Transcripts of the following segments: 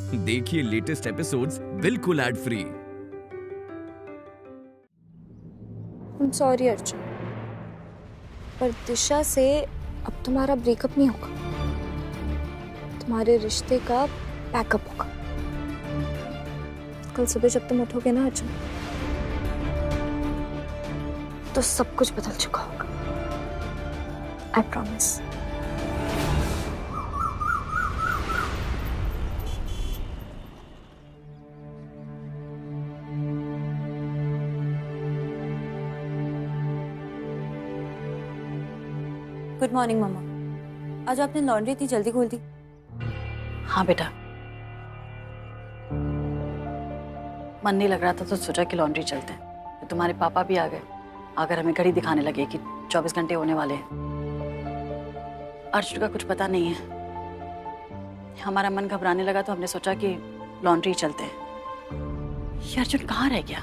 देखिए latest episodes बिल्कुल ad free. Sorry Arjun, पर दिशा से अब तुम्हारा ब्रेकअप नहीं होगा, तुम्हारे रिश्ते का बैकअप होगा। कल सुबह जब तुम उठोगे ना अर्जुन, तो सब कुछ बदल चुका होगा। I promise. गुड मॉर्निंग मम्मा। आज आपने लॉन्ड्री इतनी जल्दी खोल दी? हाँ बेटा, मन नहीं लग रहा था तो सोचा कि लॉन्ड्री चलते हैं। तो तुम्हारे पापा भी आ गए, अगर हमें घड़ी दिखाने लगे कि 24 घंटे होने वाले हैं। अर्जुन का कुछ पता नहीं है, हमारा मन घबराने लगा तो हमने सोचा कि लॉन्ड्री चलते हैं। ये अर्जुन कहाँ रह गया?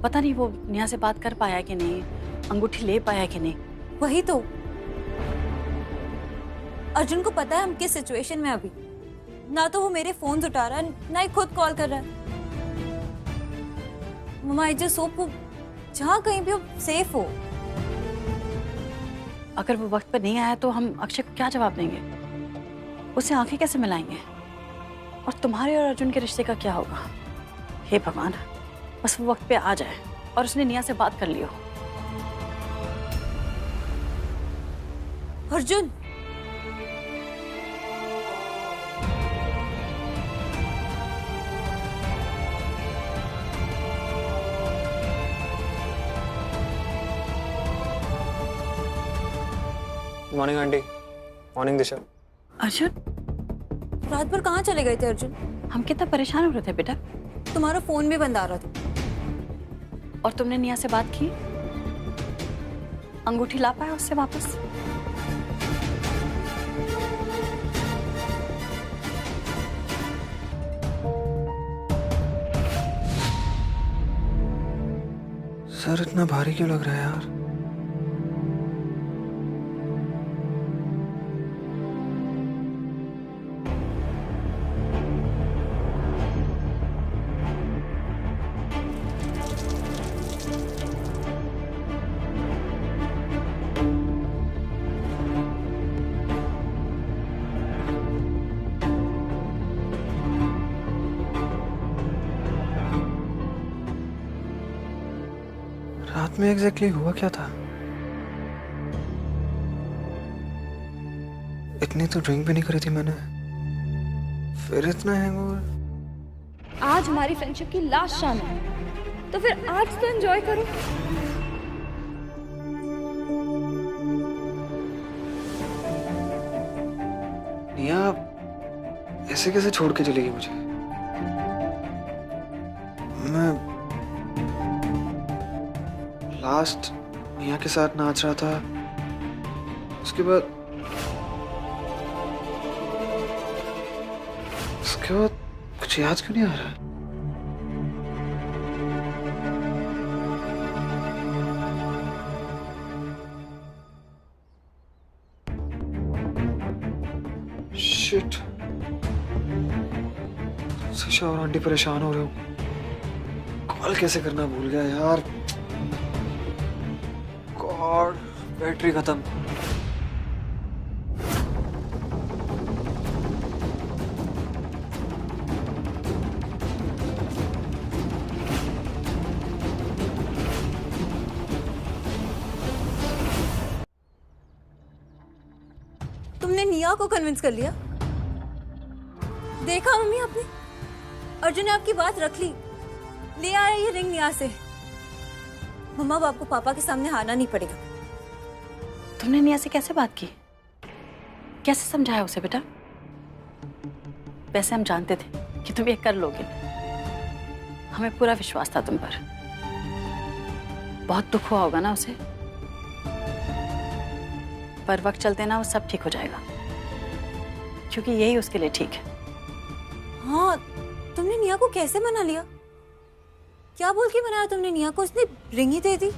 पता नहीं वो नेहा से बात कर पाया कि नहीं, अंगूठी ले पाया कि नहीं। वही तो, अर्जुन को पता है हम किस सिचुएशन में अभी। ना तो वो मेरे फोन उठा रहा है, ना ही खुद कॉल कर रहा है। मम्मा आई जस्ट होप वो जहाँ कहीं भी हो सेफ हो। अगर वो वक्त पर नहीं आया तो हम अक्षय को क्या जवाब देंगे? उससे आंखें कैसे मिलाएंगे? और तुम्हारे और अर्जुन के रिश्ते का क्या होगा? हे भगवान, बस वो वक्त पे आ जाए और उसने नेहा से बात कर ली हो। Arjun, morning aunty. मॉर्निंग दिशा। अर्जुन, रात भर कहाँ चले गए थे अर्जुन? हम कितना परेशान हो रहे थे बेटा। तुम्हारा फोन भी बंद आ रहा था। और तुमने नेहा से बात की? अंगूठी ला पाया उससे वापस? सर इतना भारी क्यों लग रहा है यार? रात में एग्जैक्टली हुआ क्या था? इतनी तो ड्रिंक भी नहीं करी थी मैंने, फिर इतना हैंगओवर। आज हमारी फ्रेंडशिप की लास्ट शाम है, तो फिर आज तो एंजॉय करो। निया ऐसे कैसे छोड़ के चलेगी मुझे? मैं लास्ट निया के साथ नाच रहा था, उसके बाद कुछ याद क्यों नहीं आ रहा? शिट, सिशा और आंटी परेशान हो रहे हो। कॉल कैसे करना भूल गया यार। गॉड, बैटरी खत्म। तुमने निया को कन्विंस कर लिया? देखा मम्मी आपने, अर्जुन ने आपकी बात रख ली, ले आया ये रिंग निया से। मम्मा अब आपको पापा के सामने हारना नहीं पड़ेगा। तुमने नेहा से कैसे बात की? कैसे समझाया उसे बेटा? वैसे हम जानते थे कि तुम ये कर लोगे, हमें पूरा विश्वास था तुम पर। बहुत दुख हुआ होगा ना उसे, पर वक्त चलते ना वो सब ठीक हो जाएगा, क्योंकि यही उसके लिए ठीक है। हाँ, तुमने निया को कैसे मना लिया? क्या बोल के मनाया तुमने निया को? उसने रिंग ही दे दी।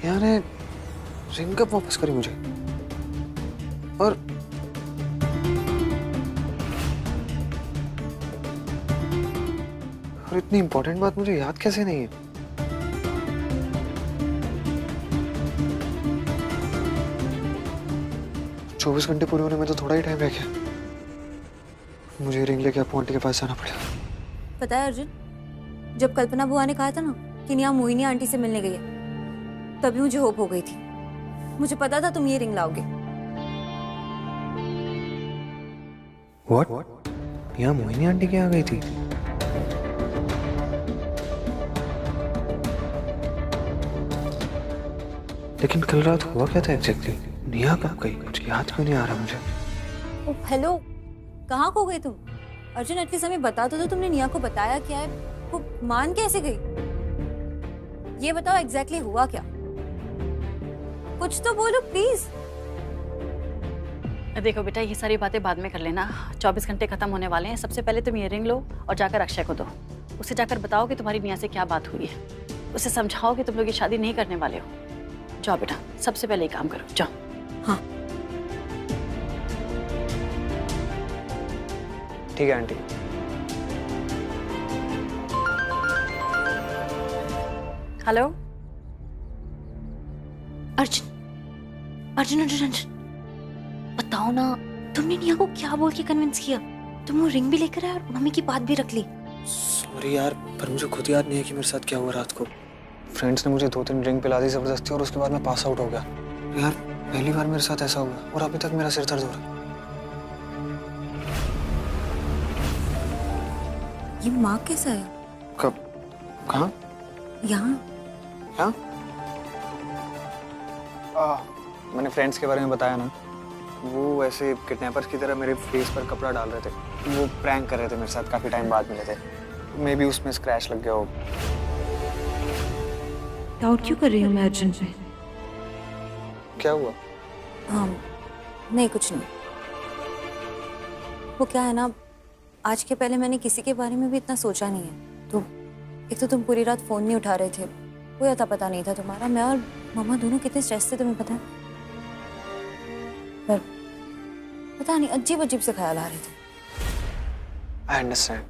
नेहा ने रिंग कब वापस करी मुझे? और इतनी इंपॉर्टेंट बात मुझे याद कैसे नहीं है? चौबीस घंटे पूरे होने में तो थोड़ा ही टाइम रह गया। मुझे रिंग लेके अपने आंटी के पास जाना पड़ेगा। पता है अर्जुन, जब कल्पना बुआ ने कहा था ना कि नेहा मोहिनी आंटी से मिलने गई है, तभी मुझे होप हो गई थी। मुझे पता था तुम ये रिंग लाओगे। What? नेहा मोहिनी आंटी के यहाँ गई थी? लेकिन कल रात हुआ क्या था एग्जैक्टली? नेहा कब गई? कुछ याद क्यों नहीं आ रहा मुझे। हेलो, कहाँ खो गई तुम? अर्जुन एटलीस्ट हमें बता तो तुमने नेहा को बताया क्या है? वो मान कैसे गई? ये बताओ एग्जैक्टली हुआ क्या? कुछ तो बोलो प्लीज। देखो बेटा, ये सारी बातें बाद में कर लेना। 24 घंटे खत्म होने वाले हैं। सबसे पहले तुम ये रिंग लो और जाकर अक्षय को दो। उसे जाकर बताओ कि तुम्हारी नेहा से क्या बात हुई है। उसे समझाओ कि तुम लोग ये शादी नहीं करने वाले हो। जाओ बेटा, सबसे पहले ये काम करो, जाओ। हाँ ठीक है आंटी। हेलो अर्जुन, अर्जुन अर्जुन अर्जुन, बताओ ना, तुमने नेहा को क्या बोल के कन्विंस किया? तुम वो रिंग भी लेकर आए और मम्मी की बात भी रख ली। सॉरी यार, पर मुझे खुद याद नहीं है कि मेरे साथ क्या हुआ रात को। फ्रेंड्स ने मुझे 2-3 ड्रिंक पिला दी जबरदस्ती और उसके बाद मैं पास आउट हो गया। यार पहली बार मेरे साथ ऐसा हुआ और अभी तक मेरा सिर दर्द हो रहा है। ये माँ कैसा है? कब? कहाँ? यहाँ। क्या? मैंने फ्रेंड्स के बारे में बताया ना, वो ऐसे किडनैपर्स की तरह मेरे फेस पर कपड़ा डाल रहे थे। वो प्रैंक कर रहे थे मेरे साथ, काफी टाइम बाद मिले थे। मे बी उसमें स्क्रैच लग गया हो। डाउट क्यों कर रही हूँ मैं अर्जुन पे? क्या हुआ? हाँ नहीं, कुछ नहीं। वो क्या है ना, आज के पहले मैंने किसी के बारे में भी इतना सोचा नहीं है। तो एक तो तुम पूरी रात फोन नहीं उठा रहे थे, कोई अता पता नहीं था तुम्हारा। मैं और मम्मा दोनों कितने स्ट्रेस थे तुम्हें पता है? पर पता नहीं अजीब अजीब से ख्याल आ रहे थे। I understand.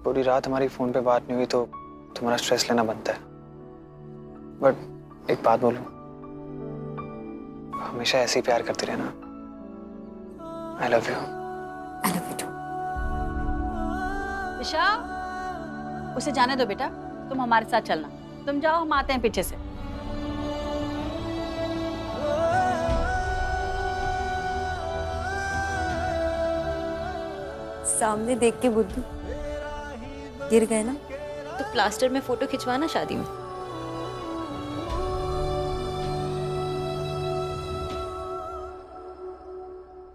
पूरी रात हमारी फोन पे बात नहीं हुई तो तुम्हारा स्ट्रेस लेना बनता है। बट एक बात बोलूं, हमेशा ऐसे ही प्यार करती रहना। I love you. I love you too. Isha, उसे जाने दो बेटा, तुम हमारे साथ चलना। तुम जाओ, हम आते हैं पीछे से। सामने देख के बुद्धू गिर गए ना? तो प्लास्टर में फोटो खिंचवाना शादी में।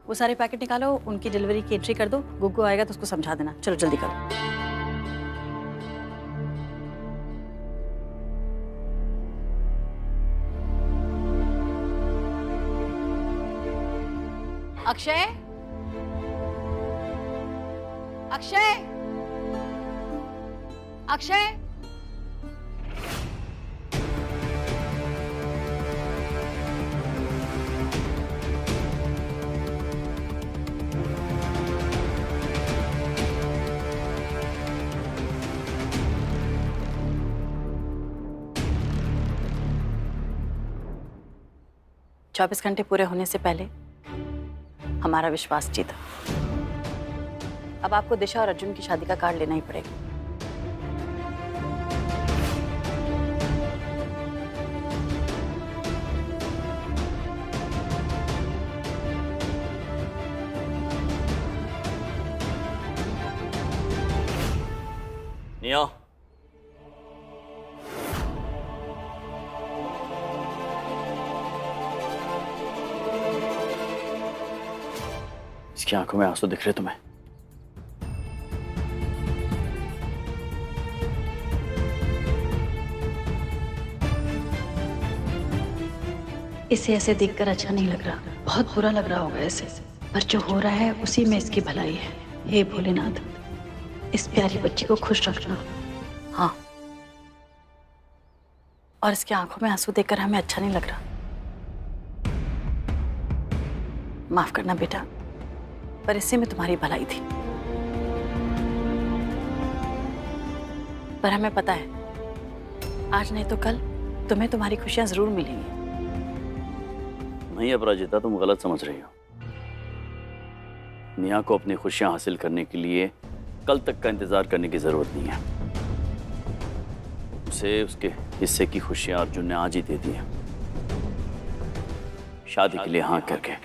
वो सारे पैकेट निकालो, उनकी डिलीवरी की एंट्री कर दो। गुग्गू आएगा तो उसको समझा देना। चलो जल्दी करो। अक्षय, अक्षय, अक्षय, 24 घंटे पूरे होने से पहले हमारा विश्वास जीता। अब आपको दिशा और अर्जुन की शादी का कार्ड लेना ही पड़ेगा। निया, इसकी आंखों में आंसू दिख रहे तुम्हें? इसे ऐसे देखकर अच्छा नहीं लग रहा, बहुत बुरा लग रहा होगा इसे, पर जो हो रहा है उसी में इसकी भलाई है। हे भोलेनाथ, इस प्यारी बच्ची को खुश रखना। हाँ, और इसकी आंखों में आंसू देखकर हमें अच्छा नहीं लग रहा। माफ करना बेटा, पर इससे में तुम्हारी भलाई थी। पर हमें पता है आज नहीं तो कल तुम्हें तुम्हारी खुशियां जरूर मिलेंगी। नहीं अपराजिता, तुम गलत समझ रही हो। नेहा को अपनी खुशियां हासिल करने के लिए कल तक का इंतजार करने की जरूरत नहीं है। उसे उसके हिस्से की खुशियां अर्जुन ने आज ही दे दी है, शादी के लिए हाँ करके।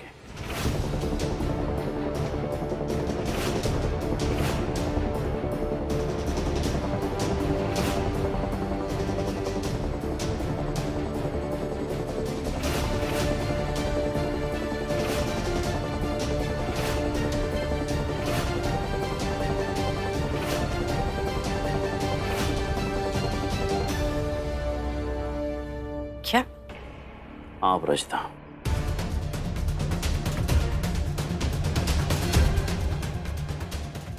क्या? हाँ अपराजिता,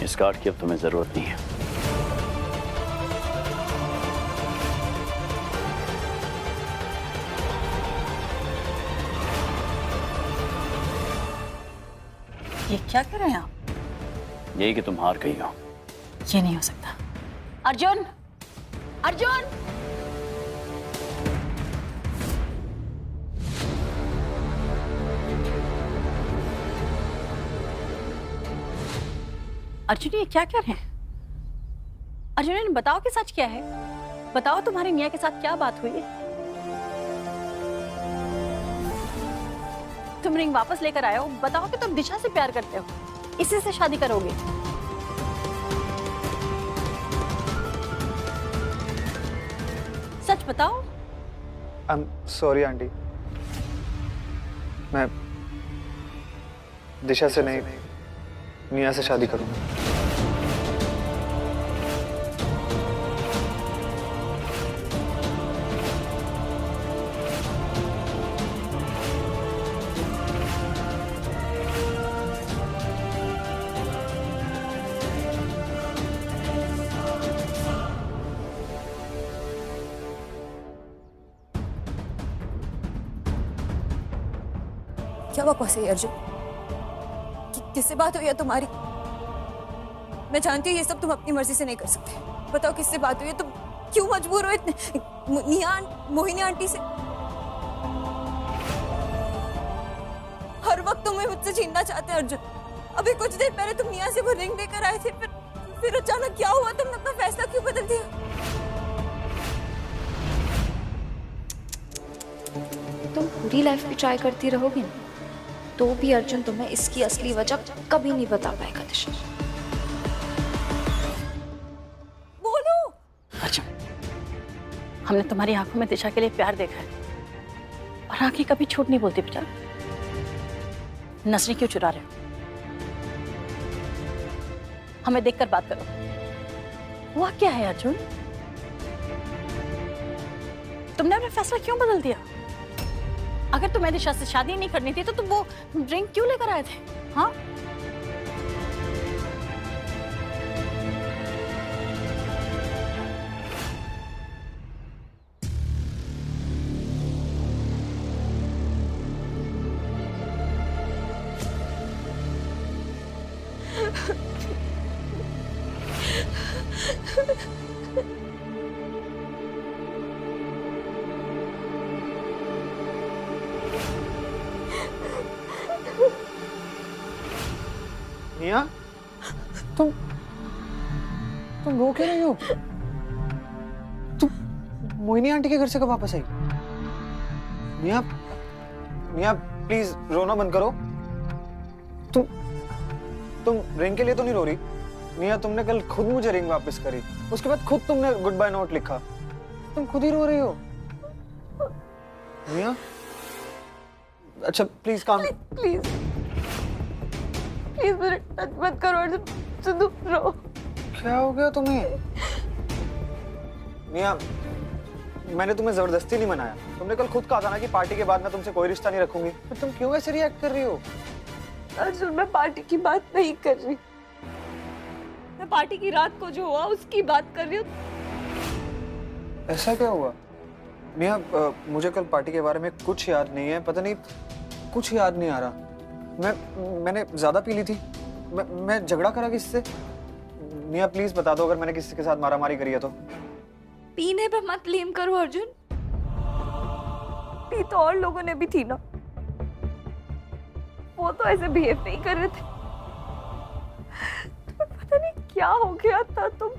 इस कार्ड की अब तुम्हें जरूरत नहीं है। ये क्या कर रहे हैं आप? यही कि तुम हार गई हो। ये नहीं हो सकता। अर्जुन, अर्जुन! अर्जुन ये क्या कर रहे हैं? अर्जुन बताओ कि सच क्या है। बताओ तुम्हारी निया के साथ क्या बात हुई है। तुम रिंग वापस लेकर आए हो। बताओ कि तुम दिशा से प्यार करते हो, इसी से शादी करोगे। सच बताओ। आई एम सॉरी आंटी, मैं दिशा से नहीं, निया से शादी करूंगा। क्या बकवास है अर्जुन? किससे बात हुई है तुम्हारी? मैं जानती हूँ ये सब तुम अपनी मर्जी से नहीं कर सकते। बताओ किससे बात हुई है? तुम क्यों मजबूर हो इतने? मोहिनी आंटी से? हर वक्त तुम्हें मुझसे छीनना चाहते हैं अर्जुन। अभी कुछ देर पहले तुम निया से वो रिंग लेकर आए थे, फिर अचानक क्या हुआ? तुमने अपना फैसला क्यों बदल दिया? तुम पूरी लाइफ भी ट्राई करती रहोगी ना, तो भी अर्जुन तुम्हें इसकी असली वजह कभी नहीं बता पाएगा दिशा। बोलो। अर्जुन, हमने तुम्हारी आंखों में दिशा के लिए प्यार देखा है, और आंखें कभी झूठ नहीं बोलती बेटा। नजरें क्यों चुरा रहे हो? हमें देखकर बात करो। हुआ क्या है अर्जुन? तुमने अपना फैसला क्यों बदल दिया? अगर तुम्हें दिशा से शादी नहीं करनी थी तो तुम वो ड्रिंक क्यों लेकर आए थे? हाँ, निया, तुम रो क्यों रही हो? तुम मोहिनी आंटी के घर से कब वापस आई? निया, निया प्लीज रोना बंद करो। तुम रिंग के लिए तो नहीं रो रही? निया, तुमने कल खुद मुझे रिंग वापस करी, उसके बाद खुद तुमने गुड बाय नोट लिखा, तुम खुद ही रो रही हो। निया, अच्छा प्लीज काम। प्लीज प्लीज मेरे टच मत करो अर्जुन, सिद्धू रो। क्या हो गया तुम्हें? निया, मैंने तुम्हें जबरदस्ती नहीं मनाया। तुमने कल खुद कहा था ना कि पार्टी के बाद मैं तुमसे कोई रिश्ता नहीं रखूंगी, फिर तुम क्यों ऐसे रिएक्ट कर रही हो? अर्जुन, मैं पार्टी की बात नहीं कर रही, मैं पार्टी की रात को जो हुआ उसकी बात कर रही हूँ। ऐसा क्या हुआ? नेहा, मुझे कल पार्टी के बारे में कुछ याद नहीं है, पता नहीं कुछ याद नहीं आ रहा। मैंने ज्यादा पी ली थी। मैं झगड़ा करा किससे? नेहा प्लीज बता दो अगर मैंने किसी के साथ मारामारी करी है तो। पीने पे मत ब्लेम करो अर्जुन, पी तो और लोगों ने भी थी ना, वो तो ऐसे बिहेव नहीं कर रहे थे। तुम्हें पता नहीं क्या हो गया था, तुम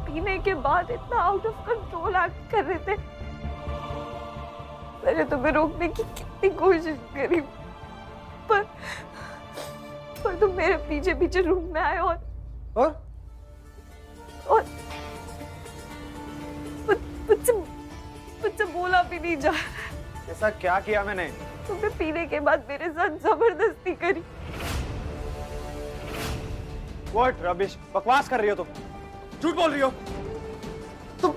पीने के बाद इतना आउट ऑफ कंट्रोल एक्ट कर रहे थे। मैंने तुम्हें रोकने की कितनी कोशिश करी, पर तुम मेरे पीछे पीछे रूम में आए और मुझसे बोला भी नहीं जा। ऐसा क्या किया मैंने? तुमने पीने के बाद मेरे साथ जबरदस्ती करी। What rubbish? बकवास कर रही हो तुम, झूठ बोल रही हो तुम।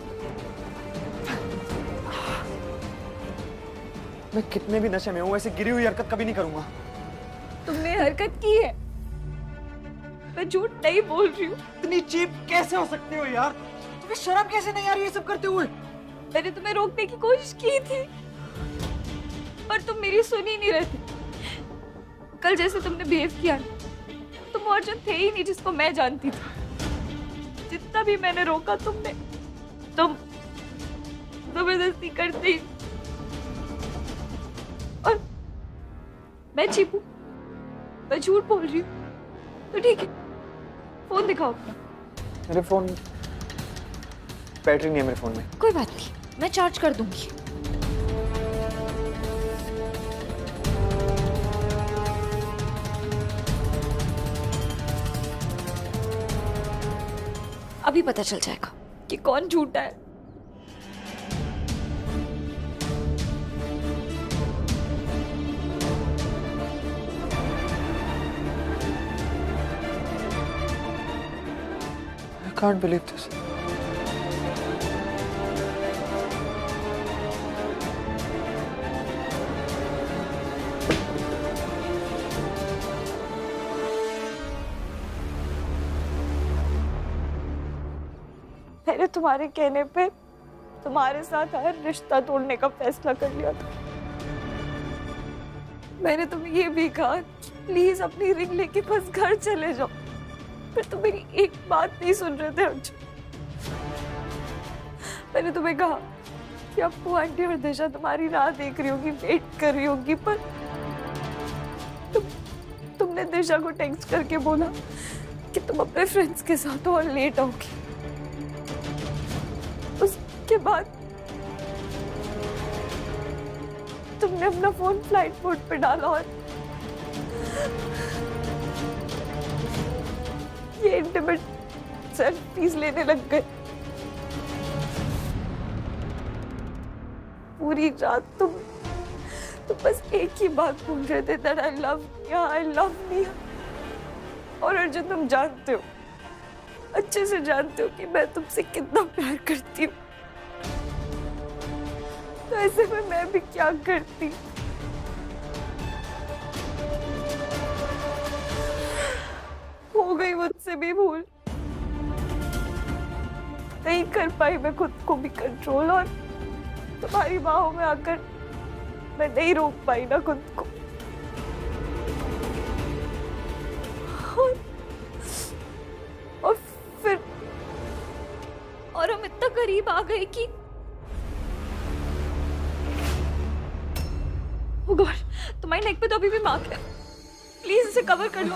मैं कितने भी नशे में हूं, ऐसी गिरी हुई हरकत कभी नहीं करूंगा। तुमने हरकत की है, मैं झूठ नहीं बोल रही हूँ। इतनी चीप कैसे हो सकती हो यार? तुम्हें शर्म कैसे नहीं आ रही है सब करते हुए? मैंने तुम्हें रोकने की कोशिश की थी, पर तुम मेरी सुन ही नहीं रहे थे। कल जैसे तुमने बिहेव किया, तुम अर्जुन थे ही नहीं जिसको मैं जानती थी। जितना भी मैंने रोका तुम जबरदस्ती करते ही। और मैं छिपू, मैं झूठ बोल रही हूँ तो ठीक है, फोन दिखाओ अपना। मेरे फोन बैटरी नहीं है मेरे फोन में। कोई बात नहीं, मैं चार्ज कर दूंगी। अभी पता चल जाएगा कि कौन झूठा है। I can't believe this. मैंने तुम्हारे कहने पे तुम्हारे साथ हर रिश्ता तोड़ने का फैसला कर लिया था। मैंने तुम्हें ये भी कहा प्लीज अपनी रिंग लेके बस घर चले जाओ, पर तुम मेरी एक बात नहीं सुन रहे थे अर्जुन। मैंने तुम्हें कहा कि अप्पू आंटी और दिशा तुम्हारी राह देख रही होगी, वेट कर रही होगी, पर तुमने दिशा को टेक्स्ट करके बोला कि तुम अपने फ्रेंड्स के साथ हो और लेट आओगी। उसके बाद तुमने अपना फोन फ्लाइट मोड पे डाला और ये इंटीमेट सेल्फीज लेने लग गए। पूरी रात तुम बस एक ही बात बोल रहे थे, दैट आई लव निया, आई लव निया। और अर्जुन तुम जानते हो, अच्छे से जानते हो कि मैं तुमसे कितना प्यार करती हूँ। तो ऐसे में मैं भी क्या करती। हो गई मुझसे भी भूल, नहीं कर पाई मैं खुद को भी कंट्रोल, और तुम्हारी बाहों में आकर मैं नहीं रोक पाई ना खुद को। और फिर और हम इतना करीब आ गए कि ओह गॉड, तुम्हारी नेक पे तो अभी भी मार्क है। प्लीज इसे कवर कर लो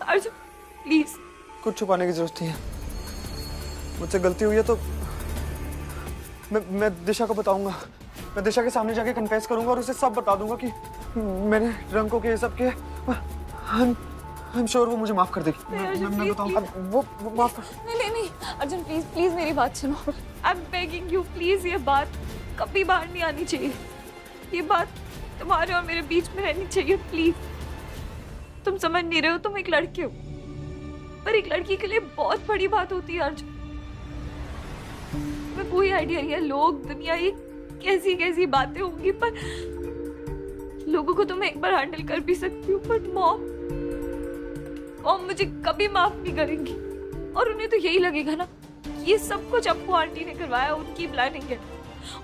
अर्जुन, प्लीज। कुछ छुपाने की जरूरत नहीं है, मुझसे गलती हुई है तो मैं दिशा को बताऊंगा। मैं दिशा के सामने जाके कन्फेस करूंगा और उसे सब बता दूंगा कि मैंने रंगों के सब के। आई एम श्योर वो मुझे माफ कर देगी। मैं बताऊंगा वो माफ कर। नहीं अर्जुन, प्लीज प्लीज मेरी बात सुनो। I am begging you, please ये बात कभी बाहर नहीं आनी चाहिए। ये बात तुम्हारे और मेरे बीच में रहनी चाहिए, प्लीज। तुम समझ नहीं रहे हो, तुम एक लड़के हो, पर एक लड़की के लिए बहुत बड़ी बात होती है अर्जुन। तुम्हें कोई आइडिया नहीं है, लोग, दुनिया, ये कैसी कैसी बातें होंगी, पर लोगों को तो मैं एक बार हैंडल कर भी सकती हूँ, पर मॉम मुझे कभी माफ नहीं करेंगी। और उन्हें तो यही लगेगा ना, ये सब कुछ अप्पू आंटी ने करवाया, उनकी प्लानिंग है।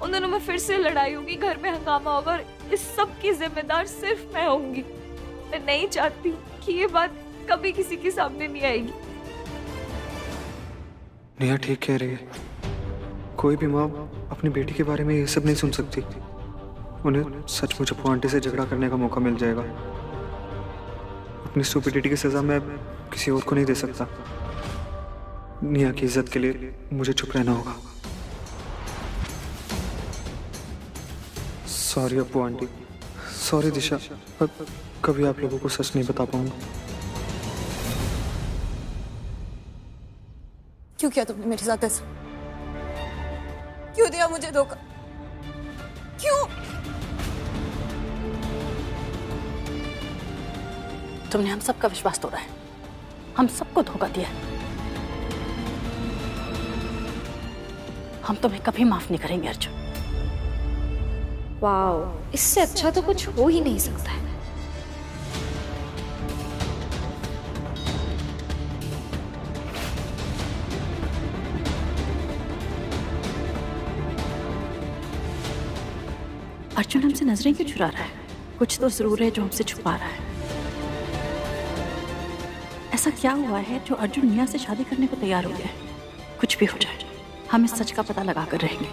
उन दोनों में फिर से लड़ाई होगी, घर में हंगामा होगा और इस सब की जिम्मेदार सिर्फ मैं होंगी। मैं नहीं चाहती कि ये बात कभी किसी के सामने नहीं आएगी। नेहा ठीक कह रही है। कोई भी माँ अपनी बेटी के बारे में ये सब नहीं सुन सकती। उन्हें सचमुच अपू आंटी से झगड़ा करने का मौका मिल जाएगा। अपनी स्टूपिडिटी की सजा मैं किसी और को नहीं दे सकता। नेहा की इज्जत के लिए मुझे चुप रहना होगा। सॉरी अपू आंटी, सॉरी दिशा, अब कभी आप लोगों को सच नहीं बता पाऊंगा। क्यों किया तुमने मेरे साथ ऐसा? क्यों दिया मुझे धोखा? क्यों? तुमने हम सबका विश्वास तोड़ा है, हम सबको धोखा दिया है। हम तुम्हें कभी माफ नहीं करेंगे अर्जुन। वाओ, इससे अच्छा तो कुछ हो ही नहीं सकता है। अर्जुन हमसे नजरें क्यों चुरा रहा है? कुछ तो जरूर है जो हमसे छुपा रहा है। ऐसा क्या हुआ है जो अर्जुन निया से शादी करने को तैयार हो गया है? कुछ भी हो जाए, हम इस सच का पता लगा कर रहेंगे।